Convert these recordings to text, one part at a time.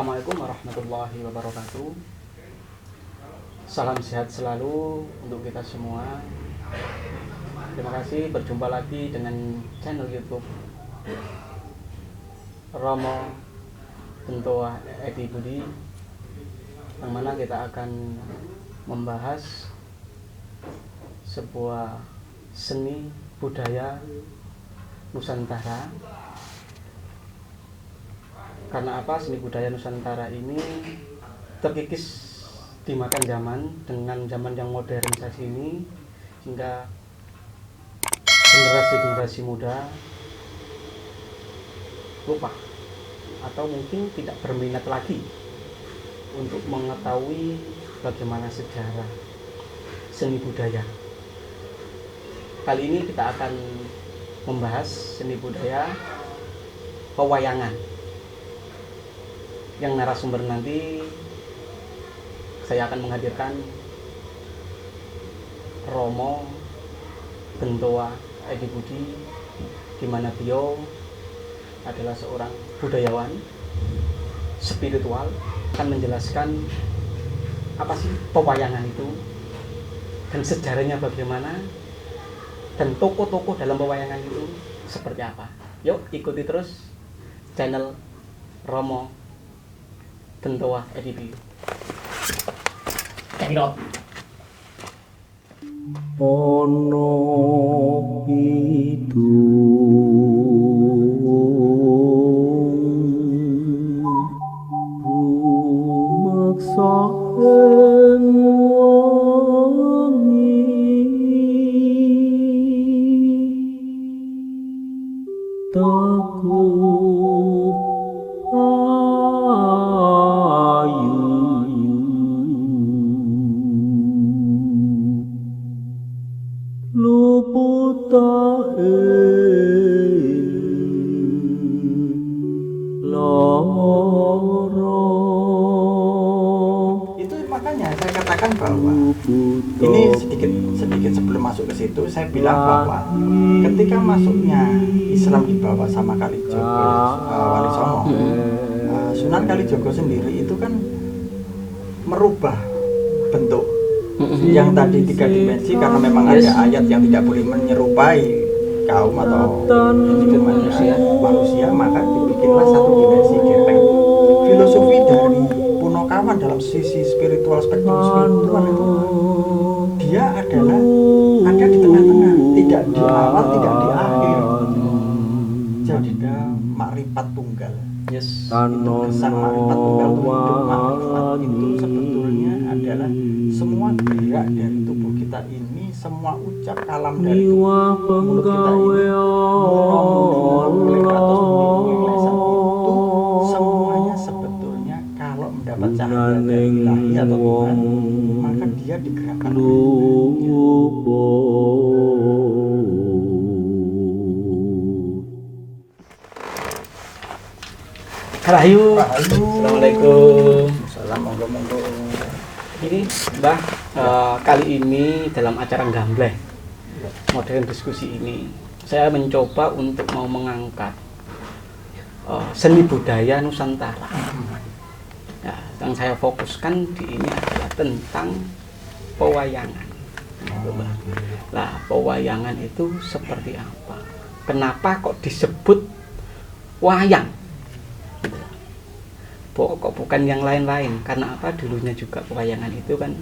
Assalamualaikum warahmatullahi wabarakatuh. Salam sehat selalu untuk kita semua. Terima kasih berjumpa lagi dengan channel YouTube Romo Bentoa Edi Budi, yang mana kita akan membahas sebuah seni budaya Nusantara. Karena apa? Seni budaya Nusantara ini terkikis dimakan zaman dengan zaman yang modernisasi ini, sehingga generasi-generasi muda lupa atau mungkin tidak berminat lagi untuk mengetahui bagaimana sejarah seni budaya. Kali ini kita akan membahas seni budaya pewayangan. Yang narasumber nanti saya akan menghadirkan Romo Bentoa Edi Budi, di mana beliau adalah seorang budayawan spiritual, akan menjelaskan apa sih pewayangan itu dan sejarahnya bagaimana, dan tokoh-tokoh dalam pewayangan itu seperti apa. Yuk ikuti terus channel Romo Bentoa Edi Budi. Ono itu rumaksa ing wangi takut itu. Makanya saya katakan bahwa ini sedikit sebelum masuk ke situ, saya bilang bahwa ketika masuknya Islam dibawa sama Kalijogo, Wali Songo, Sunan Kalijogo sendiri itu kan merubah bentuk yang tadi 3 dimensi, karena memang ada ayat yang tidak boleh menyerupai kaum atau manusia, maka dibikinlah 1 dimensi gepeng. Filosofi dari Punokawan dalam sisi spiritual, spektrum spiritual itu, dia adalah ada di tengah-tengah, tidak di awal, tidak di akhir. Jadi dia makrifat tunggal. Yes. Itu kesan makrifat tunggal itu hidup. Makrifat itu sebetulnya adalah semua gerak dari tubuh kita ini, semua ucap kalam dari mulut kita ini, itu semuanya sebetulnya kalau mendapat cahaya dari ilahi atau Tuhan, maka dia digerakkan Rahayu. Assalamualaikum. Salam, monggo. Ini Mbah, kali ini dalam acara Gambleh modern diskusi ini, saya mencoba untuk mau mengangkat seni budaya Nusantara. Ya, yang saya fokuskan di ini adalah tentang pewayangan. Nah, pewayangan itu seperti apa? Kenapa kok disebut wayang? Kok bukan yang lain-lain? Karena apa? Dulunya juga pewayangan itu kan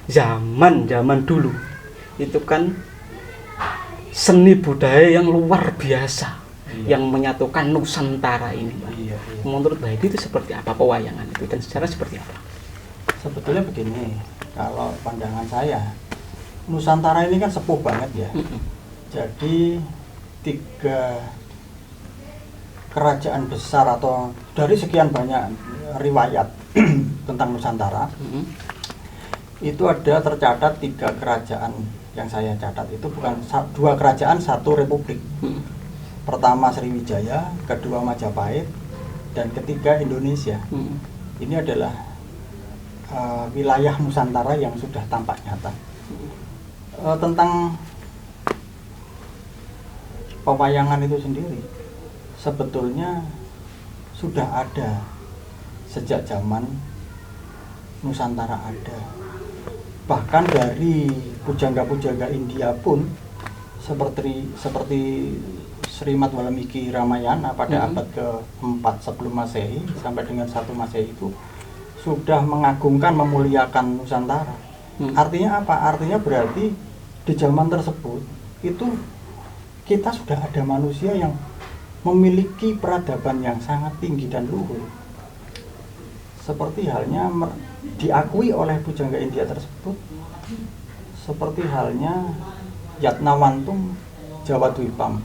zaman dulu itu kan seni budaya yang luar biasa, yang menyatukan Nusantara ini. Iya. Menurut Mbak Edi itu seperti apa pewayangan itu, dan secara seperti apa? Sebetulnya begini, kalau pandangan saya, Nusantara ini kan sepuh banget ya. Jadi 3 kerajaan besar, atau dari sekian banyak riwayat tentang Nusantara, itu ada tercatat 3 kerajaan yang saya catat. Itu bukan 2 kerajaan, 1 republik. Pertama Sriwijaya, kedua Majapahit, dan ketiga Indonesia. Ini adalah wilayah Nusantara yang sudah tampak nyata. Tentang pewayangan itu sendiri, sebetulnya sudah ada sejak zaman Nusantara ada. Bahkan dari pujangga-pujangga India pun seperti Srimad Walmiki Ramayana pada abad ke-4 sebelum Masehi sampai dengan 1 Masehi itu sudah mengagungkan, memuliakan Nusantara. Artinya apa? Artinya berarti di zaman tersebut itu kita sudah ada manusia yang memiliki peradaban yang sangat tinggi dan luhur. Seperti halnya diakui oleh pujangga India tersebut, seperti halnya Yatnawantum Jawa Dwipam,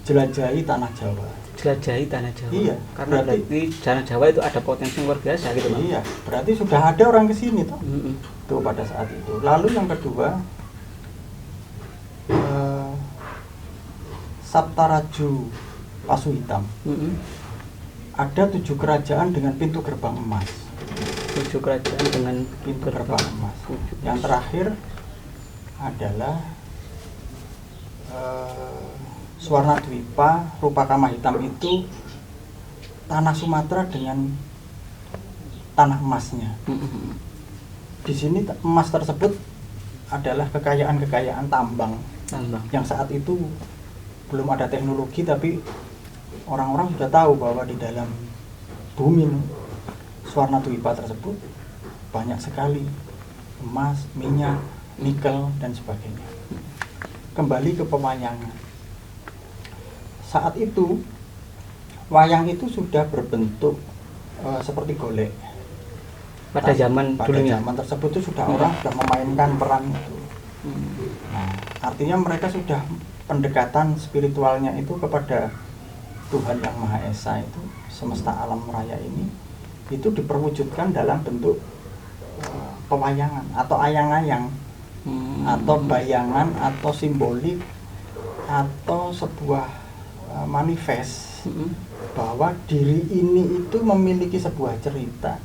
jelajahi tanah Jawa. Jelajahi tanah Jawa. Iya, karena berarti tanah Jawa itu ada potensi luar biasa gitu, Bang. Iya, berarti sudah ada orang ke sini toh. Tuh pada saat itu. Lalu yang kedua, Saptaraju Pasuhitam. Ada 7 kerajaan dengan pintu gerbang emas. 7 kerajaan dengan Pintu gerbang emas. Yang terakhir adalah Swarna Dwipa, rupa kama hitam itu tanah Sumatera dengan tanah emasnya. Di sini emas tersebut adalah kekayaan-kekayaan tambang yang saat itu belum ada teknologi, tapi orang-orang sudah tahu bahwa di dalam bumi Swarna Dwipa tersebut banyak sekali emas, minyak, nikel, dan sebagainya. Kembali ke pewayangan. Saat itu wayang itu sudah berbentuk seperti golek. Pada zaman dulunya. Zaman tersebut itu sudah orang sudah memainkan peran itu. Nah, artinya mereka sudah pendekatan spiritualnya itu kepada Tuhan Yang Maha Esa itu, semesta alam raya ini, itu diperwujudkan dalam bentuk pewayangan atau ayang-ayang, atau bayangan, atau simbolik, atau sebuah manifest bahwa diri ini itu memiliki sebuah cerita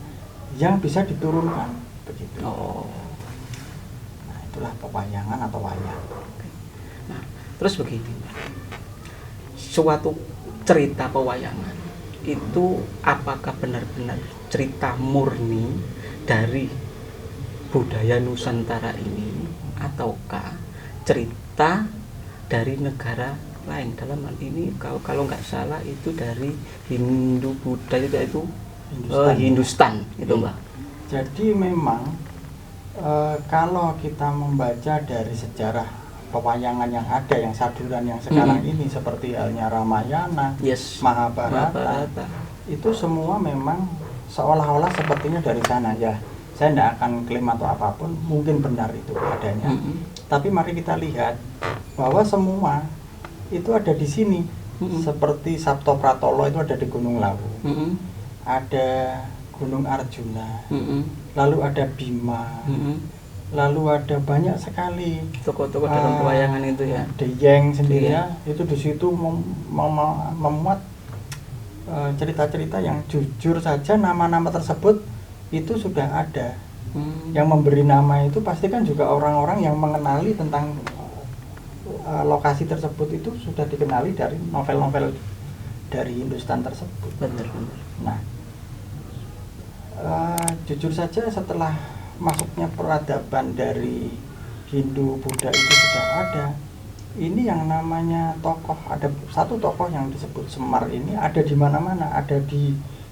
yang bisa diturunkan begitu. Nah, itulah pewayangan atau wayang. Nah, terus begini, suatu cerita pewayangan itu apakah benar-benar cerita murni dari budaya Nusantara ini, ataukah cerita dari negara lain? Dalam hal ini kalau nggak salah itu dari Hindu Buddha itu Hindustan itu, Mbak. Jadi memang kalau kita membaca dari sejarah pewayangan yang ada, yang saduran yang sekarang ini seperti halnya Ramayana, Mahabharata, itu semua memang seolah-olah sepertinya dari sana ya. Saya tidak akan klaim atau apapun, mungkin benar itu adanya. Tapi mari kita lihat bahwa semua itu ada di sini. Seperti Sabto Pratolo itu ada di Gunung Lawu, ada Gunung Arjuna, lalu ada Bima, lalu ada banyak sekali tokoh-tokoh dalam pewayangan itu ya. Deyeng sendiri ya, itu di situ memuat cerita-cerita yang jujur saja nama-nama tersebut itu sudah ada. Yang memberi nama itu pasti kan juga orang-orang yang mengenali tentang lokasi tersebut, itu sudah dikenali dari novel-novel dari Hindustan tersebut. Benar. Nah, jujur saja setelah masuknya peradaban dari Hindu Buddha itu sudah ada. Ini yang namanya tokoh, ada satu tokoh yang disebut Semar ini ada di mana-mana, ada di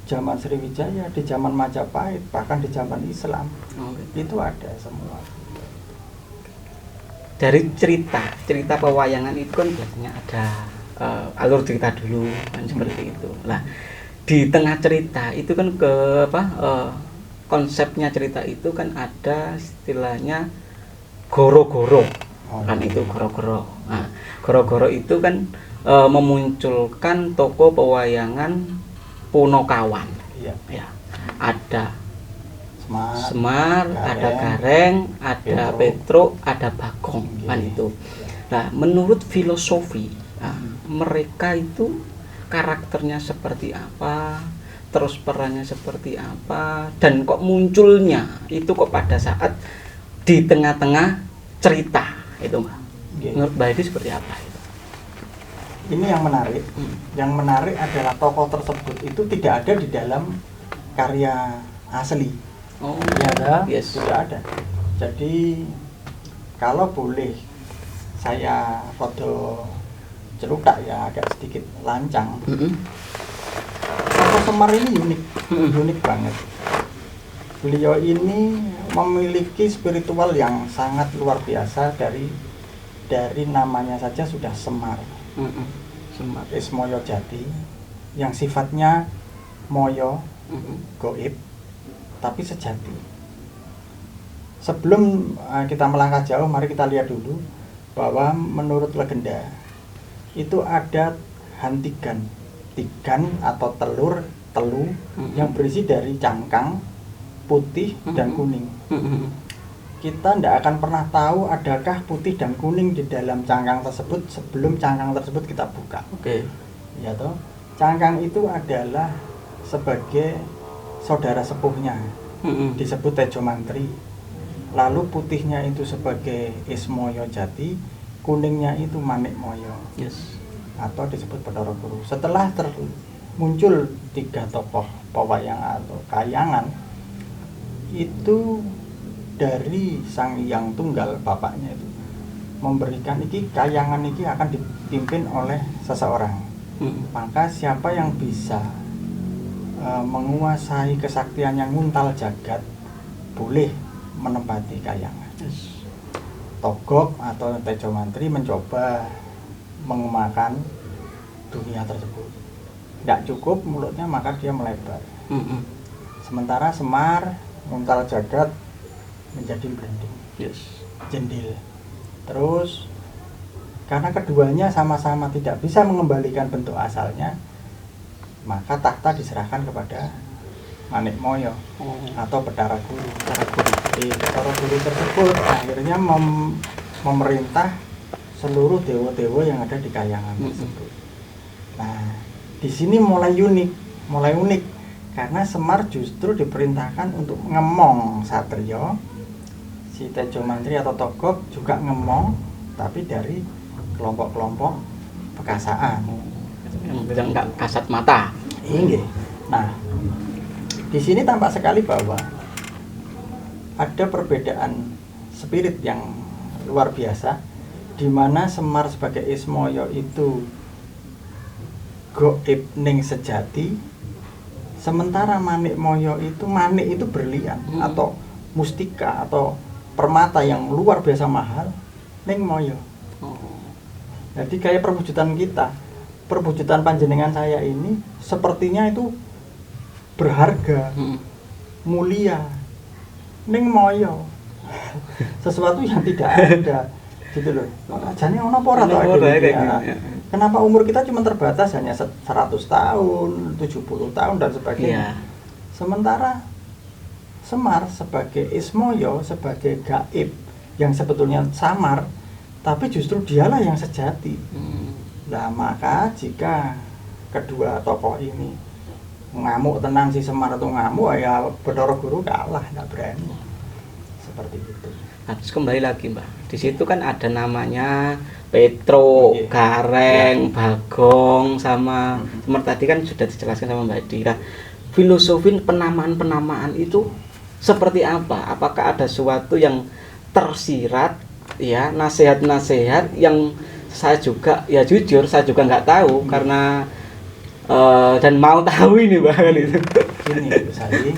zaman Sriwijaya, di zaman Majapahit, bahkan di zaman Islam. Itu ada semua. Dari cerita pewayangan itu kan biasanya ada alur cerita dulu kan, seperti itu. Nah, di tengah cerita itu kan konsepnya cerita itu kan ada istilahnya goro-goro. Kan itu goro-goro. Nah, goro-goro itu kan memunculkan tokoh pewayangan Punokawan. Ya. Ada Semar, ada Gareng, ada Petruk, ada Bagong, kan itu. Nah, menurut filosofi, mereka itu karakternya seperti apa, terus perannya seperti apa, dan kok munculnya itu kok pada saat di tengah-tengah cerita itu, Mbak. Menurut Mbak itu seperti apa itu? Ini yang menarik. Yang menarik adalah tokoh tersebut itu tidak ada di dalam karya asli. Oh, Ya ada, yes. sudah ada. Jadi kalau boleh saya foto celutak ya, agak sedikit lancang. Tokoh Semar ini unik banget. Beliau ini memiliki spiritual yang sangat luar biasa, dari namanya saja sudah Semar. Semar. Ismoyo Jati, yang sifatnya moyo, goib, tapi sejati. Sebelum kita melangkah jauh, mari kita lihat dulu bahwa menurut legenda itu ada hantigan, tigan atau telu yang berisi dari cangkang putih dan kuning. Kita tidak akan pernah tahu adakah putih dan kuning di dalam cangkang tersebut sebelum cangkang tersebut kita buka. Oke. Ya toh, cangkang itu adalah sebagai saudara sepuhnya, disebut Tejo Mantri. Lalu putihnya itu sebagai Ismoyo Jati, kuningnya itu Manik Moyo, Yes. atau disebut Bathara Guru. Setelah muncul 3 tokoh pewayangan atau kayangan, itu dari Sang Hyang Tunggal, bapaknya itu memberikan kayangan ini akan dipimpin oleh seseorang. Maka siapa yang bisa menguasai kesaktian yang nguntal jagat boleh menempati kayangan. Yes. Togok atau Tejo Mantri mencoba mengemakan dunia tersebut. Tidak cukup mulutnya, maka dia melebar. Sementara Semar nguntal jagat menjadi blending, Yes. jendil. Terus karena keduanya sama-sama tidak bisa mengembalikan bentuk asalnya, maka takhta diserahkan kepada Manik Moyo atau Bathara Guru. Bathara Guru tersebut akhirnya memerintah seluruh dewa-dewa yang ada di kayangan tersebut. Nah, di sini mulai unik karena Semar justru diperintahkan untuk ngemong satrio. Si Tejo Mantri atau Togok juga ngemong, tapi dari kelompok-kelompok Pekasaan yang nggak kasat mata. Iya. Nah, di sini tampak sekali bahwa ada perbedaan spirit yang luar biasa, di mana Semar sebagai Ismoyo itu goib ning sejati, sementara Manik Moyo itu berlian atau mustika atau permata yang luar biasa mahal ning Moyo. Jadi kayak perwujudan kita, perwujudan panjenengan saya ini sepertinya itu berharga, mulia ning Moyo. Sesuatu yang tidak ada gitu loh. Jane ono apa ora to Indonesia? Kenapa umur kita cuma terbatas hanya 100 tahun, 70 tahun dan sebagainya. Sementara Semar sebagai Ismoyo, sebagai gaib yang sebetulnya samar, tapi justru dialah yang sejati. Nah, maka jika kedua tokoh ini ngamuk tenang, si Semar itu ngamuk, ya Bathara Guru kalah, nggak berani. Seperti itu. Nah, terus kembali lagi Mbak, di situ kan ada namanya Petro, Gareng, Bagong, sama Semar tadi kan sudah dijelaskan sama Mbak Dira. Filosofi penamaan itu seperti apa? Apakah ada sesuatu yang tersirat, ya, nasihat-nasihat yang saya juga, ya jujur saya juga nggak tahu karena dan mau tahu ini bahkan itu. Gini Bu Sari,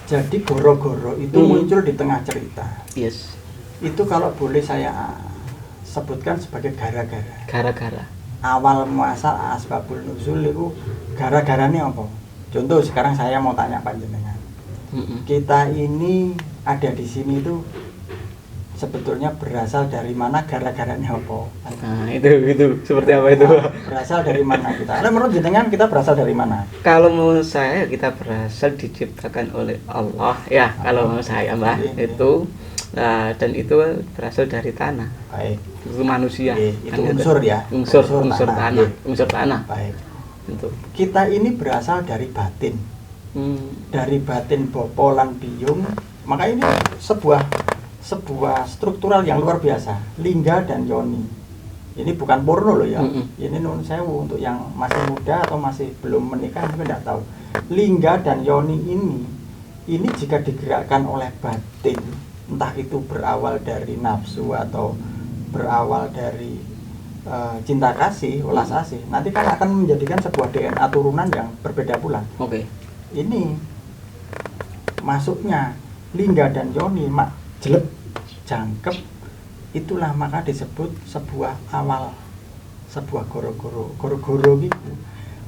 jadi goro-goro itu muncul di tengah cerita. Yes. Itu kalau boleh saya sebutkan sebagai gara-gara. Gara-gara. Awal muasal asbabul nuzul itu gara-garanya apa? Contoh sekarang saya mau tanya panjenengan. Kita ini ada di sini itu sebetulnya berasal dari mana, gara-garanya apa? Nah, itu seperti apa itu? Berasal dari mana kita? Nah, menurut jenengan kita berasal dari mana? Kalau menurut saya kita berasal diciptakan oleh Allah, ya. Kalau menurut saya Mbak itu, dan itu berasal dari tanah. Baik. Itu manusia. Itu kan unsur itu. ya. Unsur tanah. Unsur tanah. Baik. Tentu. Kita ini berasal dari batin. Dari batin bopolan biyung. Maka ini sebuah struktural yang luar biasa, lingga dan yoni. Ini bukan porno loh ya. Ini nun sewu untuk yang masih muda atau masih belum menikah mungkin tidak tahu. lingga dan yoni ini jika digerakkan oleh batin, entah itu berawal dari nafsu atau berawal dari cinta kasih, welas asih, nanti kan akan menjadikan sebuah DNA turunan yang berbeda pula. Oke. Ini masuknya lingga dan yoni mak jelek jangkep, itulah maka disebut sebuah awal, sebuah goro-goro gitu.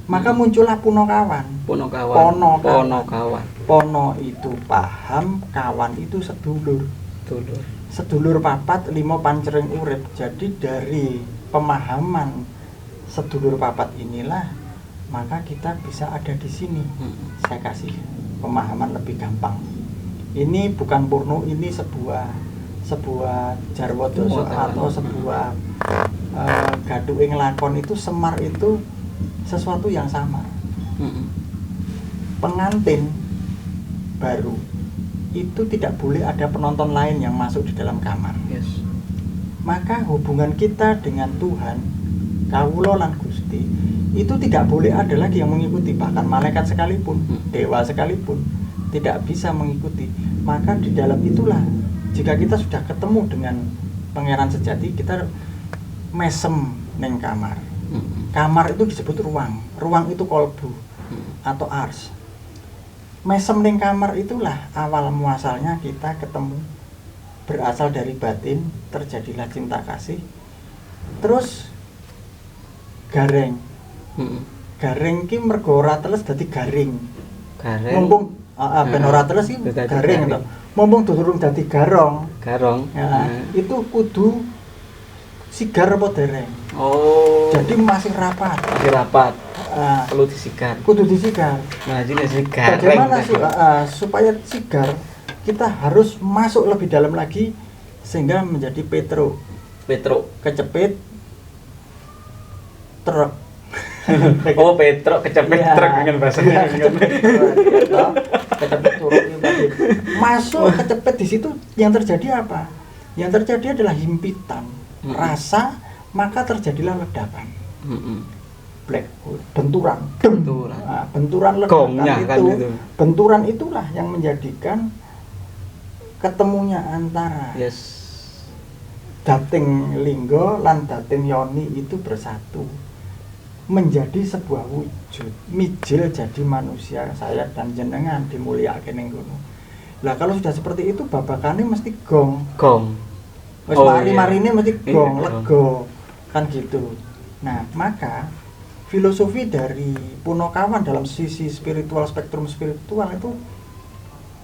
Maka muncullah punokawan. Pono itu paham, kawan itu sedulur. Sedulur papat limo pancering urip. Jadi dari pemahaman sedulur papat inilah maka kita bisa ada di sini. Saya kasih pemahaman lebih gampang. Ini bukan purno, ini sebuah jarwodoso atau sebuah gaduing lakon. Itu Semar itu sesuatu yang sama. Pengantin baru itu tidak boleh ada penonton lain yang masuk di dalam kamar. Maka hubungan kita dengan Tuhan, kawula lan Gusti, itu tidak boleh ada lagi yang mengikuti. Bahkan malaikat sekalipun, dewa sekalipun tidak bisa mengikuti. Maka di dalam itulah, jika kita sudah ketemu dengan pangeran sejati, kita mesem neng kamar. Kamar itu disebut ruang. Ruang itu kolbu atau ars. Mesem neng kamar itulah awal muasalnya kita ketemu. Berasal dari batin, terjadilah cinta kasih. Terus gareng. Gareng ki mergo ora teles dadi garing. Mumpung ben ora teles iki garing to. Mumpung durung dadi garong. Ya, itu kudu sigar apa dereng. Jadi masih rapat. Perlu disigar. Kudu disigar. Nah, jadi sigar. Bagaimana supaya sigar? Kita harus masuk lebih dalam lagi sehingga menjadi Petro kecepit truk. Petro kecepit truk dengan bahasanya. Kecepit truk masuk kecepit di situ yang terjadi apa? Yang terjadi adalah himpitan, rasa, maka terjadilah ledakan. Black hole, benturan. Nah, benturan ledakan itu. Benturan itulah yang menjadikan ketemunya antara dating linggo lan dating yoni itu bersatu menjadi sebuah wujud. Mijil jadi manusia, saya dan jenengan dimulyakaken ning kono. Lah kalau sudah seperti itu babakane mesti gong. Wis mari-marine mesti gong, lego. Kan gitu. Nah, maka filosofi dari Punokawan dalam sisi spiritual, spektrum spiritual itu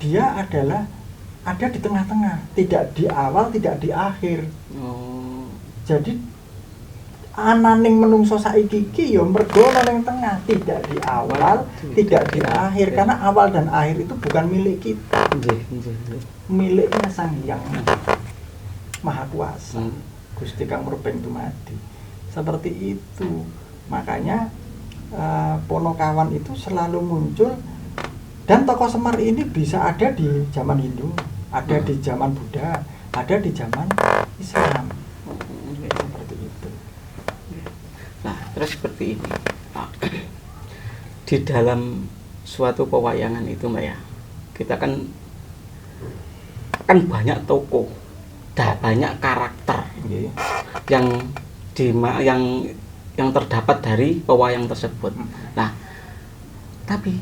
dia adalah ada di tengah-tengah, tidak di awal, tidak di akhir. Jadi ananing menungso saiki iki ya mergo ana ning tengah, tidak di awal, tidak di akhir. Karena awal dan akhir itu bukan milik kita. Miliknya Sang Hyang Maha Kuasa, Gusti Kang Murbeng Dumadi. Seperti itu. Makanya Punokawan itu selalu muncul, dan tokoh Semar ini bisa ada di zaman Hindu, ada di zaman Buddha, ada di zaman Islam. Seperti itu. Nah, terus seperti ini. Di dalam suatu pewayangan itu, Mbak ya, kita kan banyak tokoh, banyak karakter yang terdapat dari pewayang tersebut. Nah, tapi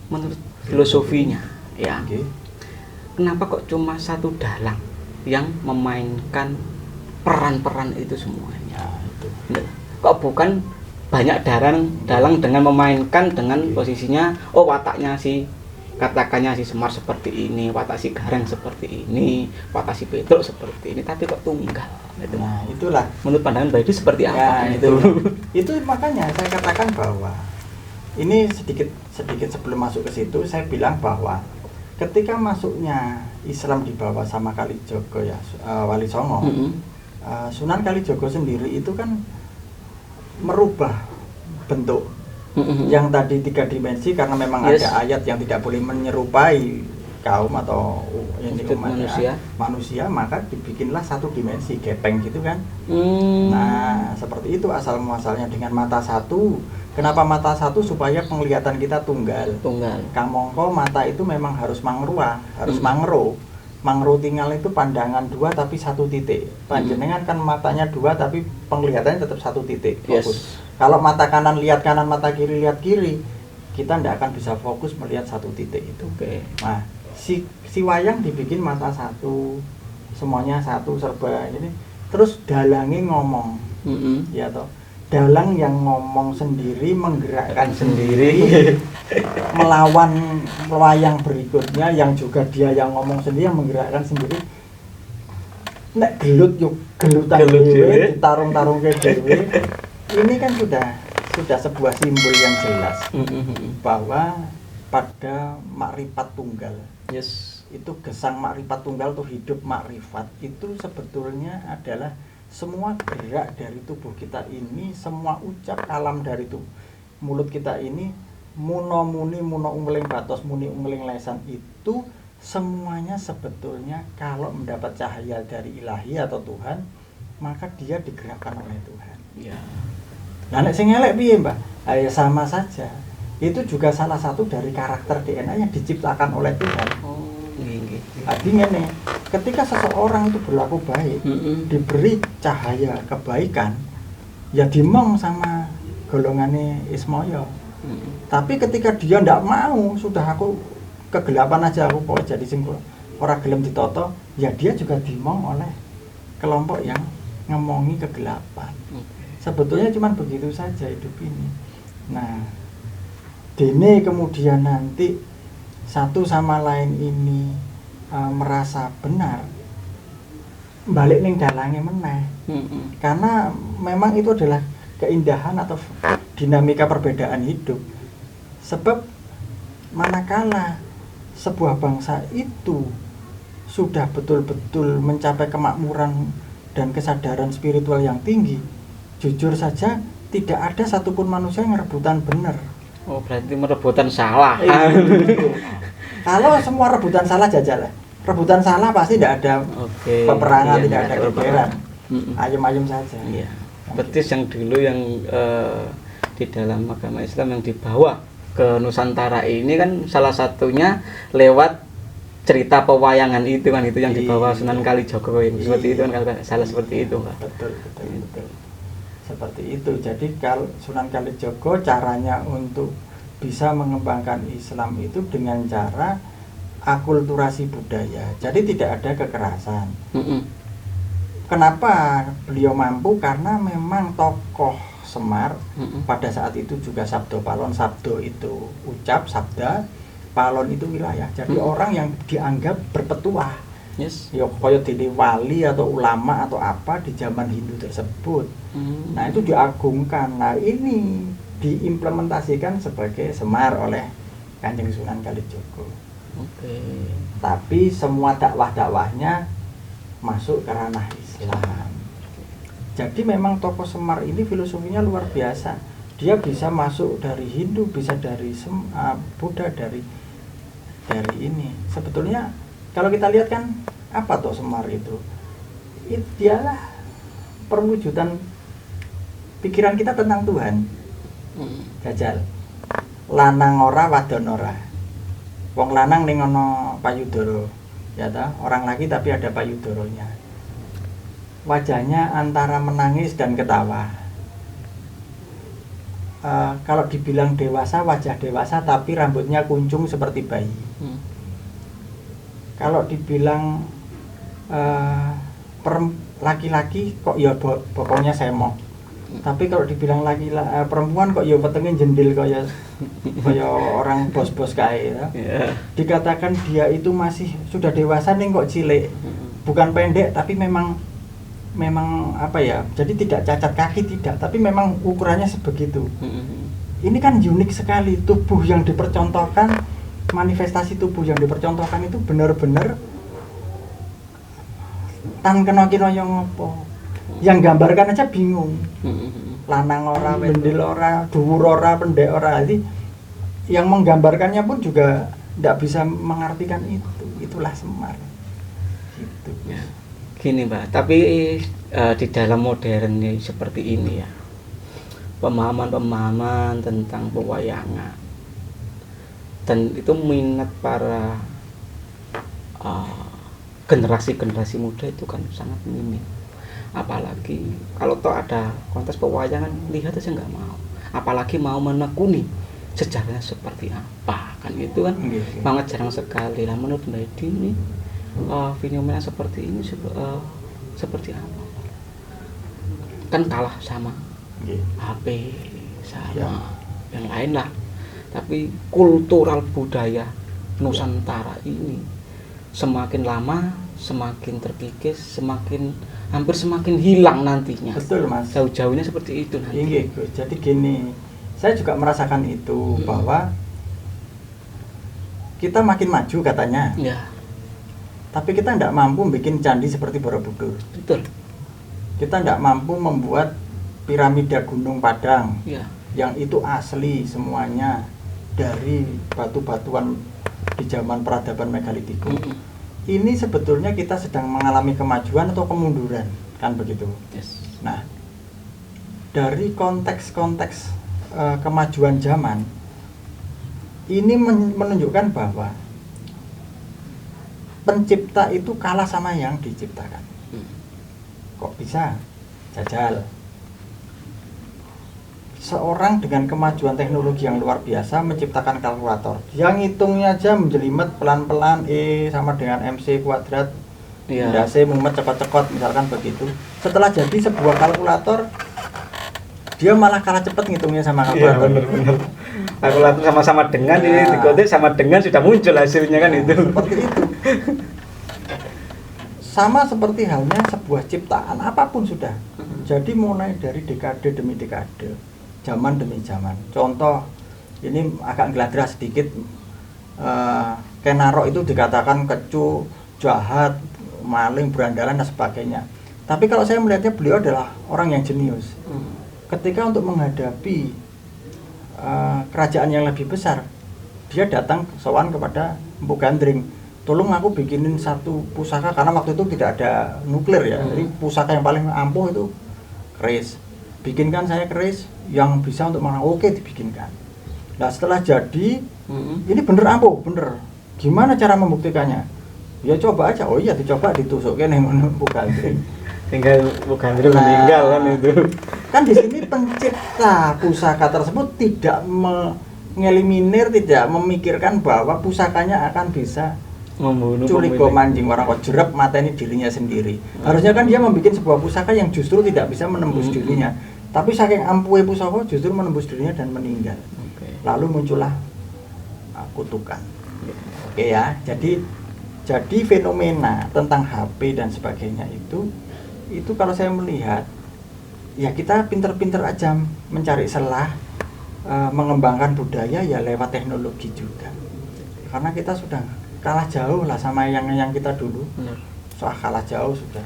menurut filosofinya ya, kenapa kok cuma satu dalang yang memainkan peran-peran itu semuanya? Kok bukan banyak dalang dengan memainkan dengan posisinya, wataknya katakannya si Semar seperti ini, watak si Gareng seperti ini, watak si Petruk seperti ini, tapi kok tunggal gitu. Nah, itulah menurut pandangan Mbak itu seperti apa itu? Itu makanya saya katakan bahwa ini sedikit sebelum masuk ke situ saya bilang bahwa ketika masuknya Islam dibawa sama Kalijogo ya, Wali Songo, Sunan Kalijogo sendiri itu kan merubah bentuk yang tadi 3 dimensi karena memang ada ayat yang tidak boleh menyerupai kaum atau ini manusia, maka dibikinlah 1 dimensi gepeng gitu kan. Nah, seperti itu asal muasalnya, dengan mata 1 Kenapa mata satu? Supaya penglihatan kita tunggal. Kamangka mata itu memang harus mangrua, harus mangro. Mangro tinggal itu pandangan dua tapi satu titik. Panjenengan kan matanya dua tapi penglihatannya tetap satu titik. Fokus. Kalau mata kanan lihat kanan, mata kiri lihat kiri, kita tidak akan bisa fokus melihat satu titik itu. Nah, si wayang dibikin mata satu, semuanya satu serba ini. Terus dalangnya ngomong, ya toh. Dalang yang ngomong sendiri, menggerakkan sendiri, melawan wayang berikutnya yang juga dia yang ngomong sendiri, yang menggerakkan sendiri. Nek gelut yuk gelutan dhewe, tarung-tarung ke dhewe. Ini kan sudah sebuah simbol yang jelas bahwa pada makrifat tunggal. Itu gesang makrifat tunggal tuh hidup makrifat itu sebetulnya adalah semua gerak dari tubuh kita ini, semua ucap kalam dari tubuh mulut kita ini, muno muni muno umling batos muni umling lesan, itu semuanya sebetulnya kalau mendapat cahaya dari ilahi atau Tuhan, maka dia digerakkan oleh Tuhan. Nah, nek sing elek piye, Mbak? Ya sama saja. Itu juga salah satu dari karakter DNA yang diciptakan oleh Tuhan. Artinya nih, ketika seseorang itu berlaku baik, diberi cahaya kebaikan, ya dimong sama golongannya Ismoyo. Tapi ketika dia ndak mau, sudah aku kegelapan aja, aku kok jadi sing ora gelem ditoto, ya dia juga dimong oleh kelompok yang ngomongi kegelapan. Sebetulnya cuma begitu saja hidup ini. Nah, dene kemudian nanti satu sama lain ini merasa benar, balik ning dalange meneh. Karena memang itu adalah keindahan atau dinamika perbedaan hidup. Sebab manakala sebuah bangsa itu sudah betul-betul mencapai kemakmuran dan kesadaran spiritual yang tinggi, jujur saja tidak ada satupun manusia yang rebutan benar. Oh, berarti merebutan salah. Kalau semua rebutan salah jajal, rebutan salah pasti tidak ada peperangan, tidak ada gegeran, ayem-ayem saja. Betis yang dulu yang di dalam agama Islam yang dibawa ke Nusantara ini kan salah satunya lewat cerita pewayangan itu kan, itu yang dibawa Sunan Kalijogo seperti itu kan, kalau salah seperti itu, Pak. Betul. Seperti itu. Jadi kalau Sunan Kalijogo caranya untuk bisa mengembangkan Islam itu dengan cara akulturasi budaya. Jadi tidak ada kekerasan. Kenapa beliau mampu? Karena memang tokoh Semar pada saat itu juga Sabdo Palon. Sabdo itu ucap, sabda, Palon itu wilayah. Jadi orang yang dianggap berpetuah. Ya kaya dene wali atau ulama atau apa di zaman Hindu tersebut. Nah, itu diagungkan. Nah, ini diimplementasikan sebagai Semar oleh Kanjeng Sunan Kalijogo. Tapi semua dakwah-dakwahnya masuk ke ranah Islam. Jadi memang tokoh Semar ini filosofinya luar biasa. Dia bisa masuk dari Hindu, bisa dari Buddha, dari ini. Sebetulnya kalau kita lihat kan apa toh Semar itu? Dialah perwujudan pikiran kita tentang Tuhan. Jajal. Lanang ora wadon ora. Wong lanang ning ana payudara. Ya ta, orang laki tapi ada payudoronya. Wajahnya antara menangis dan ketawa. Kalau dibilang dewasa, wajah dewasa tapi rambutnya kuncung seperti bayi. Kalau dibilang laki-laki kok ya bokongnya semok. Tapi kalau dibilang perempuan kok ya wetenge jendil kaya orang bos-bos kae ya. Dikatakan dia itu masih sudah dewasa ning kok cilik. Bukan pendek tapi memang apa ya? Jadi tidak cacat kaki tidak, tapi memang ukurannya sebegitu. Ini kan unik sekali tubuh yang dipercontohkan, manifestasi tubuh yang dipercontohkan itu benar-benar tan kena kira yang ngopo. Yang gambarkan aja bingung. Lanang ora, mendil ora, dhuwur ora, pendek ora. Jadi yang menggambarkannya pun juga tidak bisa mengartikan itu. Itulah Semar. Gitu. Gini, Mbak, tapi di dalam modern seperti ini ya. pemahaman-pemahaman tentang pewayangan, dan itu minat para generasi-generasi muda itu kan sangat minim. Apalagi kalau toh ada kontes pewayangan, lihat aja nggak mau, apalagi mau menekuni sejarahnya seperti apa, kan itu kan sangat jarang sekali. Lah menurut Mbak Edi ini fenomena seperti ini seperti apa? Kan kalah sama HP, sama yang lain lah. Tapi kultural budaya Nusantara ini semakin lama semakin terkikis, hampir semakin hilang nantinya. Betul, Mas. Jauh-jauhnya seperti itu nanti. Iya, jadi gini, saya juga merasakan itu bahwa kita makin maju katanya. Ya. Tapi kita tidak mampu bikin candi seperti Borobudur. Betul. Kita tidak mampu membuat piramida Gunung Padang. Ya. Yang itu asli semuanya dari batu-batuan di zaman peradaban megalitikum. Ini sebetulnya kita sedang mengalami kemajuan atau kemunduran, kan begitu. Yes. Nah, dari konteks-konteks kemajuan zaman ini menunjukkan bahwa pencipta itu kalah sama yang diciptakan. Kok bisa? Jajal. Seorang dengan kemajuan teknologi yang luar biasa menciptakan kalkulator. Yang ngitungnya aja menjelimet pelan-pelan, sama dengan MC kuadrat. Iya. C mumet cepat-cepat, misalkan begitu. Setelah jadi sebuah kalkulator, dia malah kalah cepat ngitungnya sama kalkulator. Iya, benar. Kalkulator sama-sama dengan ini dikotik sama dengan sudah muncul hasilnya kan itu. Seperti itu. Sama seperti halnya sebuah ciptaan apapun sudah. Jadi mulai dari dekade demi dekade, zaman demi zaman. Contoh, ini agak geladra sedikit. Kenaro itu dikatakan kecu, jahat, maling, berandalan dan sebagainya. Tapi kalau saya melihatnya, beliau adalah orang yang jenius. Ketika untuk menghadapi kerajaan yang lebih besar, dia datang sowan kepada Empu Gandring, tolong aku bikinin satu pusaka, karena waktu itu tidak ada nuklir ya. Jadi pusaka yang paling ampuh itu keris. Bikinkan saya keris yang bisa untuk oke, dibikinkan. Nah setelah jadi, ini bener ampuh, bener. Gimana cara membuktikannya? Ya coba aja. Oh iya, dicoba, ditusukkan yang Empu Gandring. Tinggal Empu Gandring meninggal kan itu. Kan di sini pencipta pusaka tersebut tidak mengeliminir, tidak memikirkan bahwa pusakanya akan bisa Membunuh culik manjing orang kok jerep mateni dirinya sendiri. Harusnya kan dia membuat sebuah pusaka yang justru tidak bisa menembus dirinya. Tapi saking ampuhnya pusaka justru menembus dirinya dan meninggal. Lalu muncullah kutukan. Oke ya. Jadi fenomena tentang HP dan sebagainya itu kalau saya melihat, ya kita pinter-pinter aja mencari celah, mengembangkan budaya ya lewat teknologi juga. Karena kita sudah kalah jauh lah sama yang kita dulu. Soal kalah jauh sudah.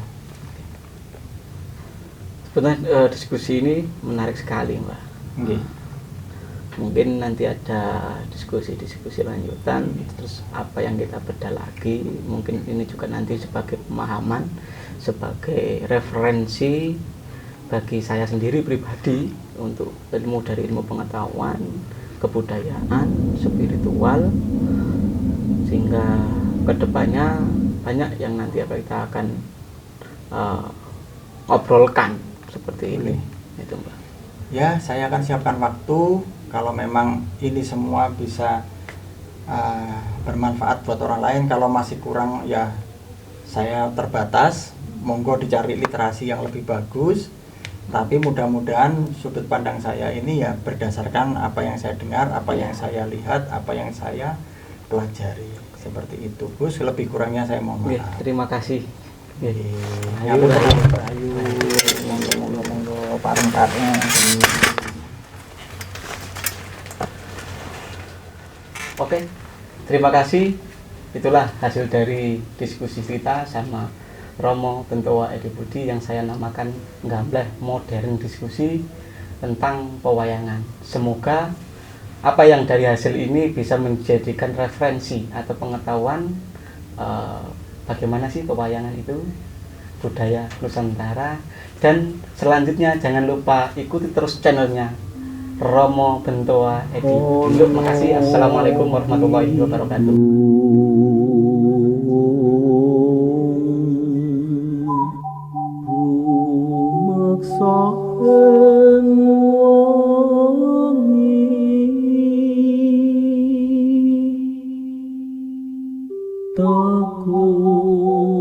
Sebenarnya diskusi ini menarik sekali, Mbak. Mungkin nanti ada diskusi lanjutan, terus apa yang kita bedah lagi. Mungkin ini juga nanti sebagai pemahaman, sebagai referensi bagi saya sendiri pribadi untuk ilmu dari ilmu pengetahuan, kebudayaan, spiritual, sehingga kedepannya banyak yang nanti kita akan obrolkan seperti ini. Itu, Mbak. Ya, saya akan siapkan waktu kalau memang ini semua bisa bermanfaat buat orang lain. Kalau masih kurang ya saya terbatas, monggo dicari literasi yang lebih bagus. Tapi mudah-mudahan sudut pandang saya ini ya berdasarkan apa yang saya dengar, apa yang saya lihat, apa yang saya pelajari. Seperti itu, Gus. Lebih kurangnya saya mohon maaf. Terima kasih. Ayo, monggo pareng-pareng. Oke, terima kasih. Itulah hasil dari diskusi kita sama Romo Bentowa Edi Budi yang saya namakan Gambleh Modern Diskusi tentang pewayangan. Semoga apa yang dari hasil ini bisa menjadikan referensi atau pengetahuan bagaimana sih pewayangan itu, budaya Nusantara. Dan selanjutnya jangan lupa ikuti terus channelnya Romo Bentoa Edi. Terima kasih. Assalamualaikum warahmatullahi wabarakatuh. Rumaksa ing wengi takut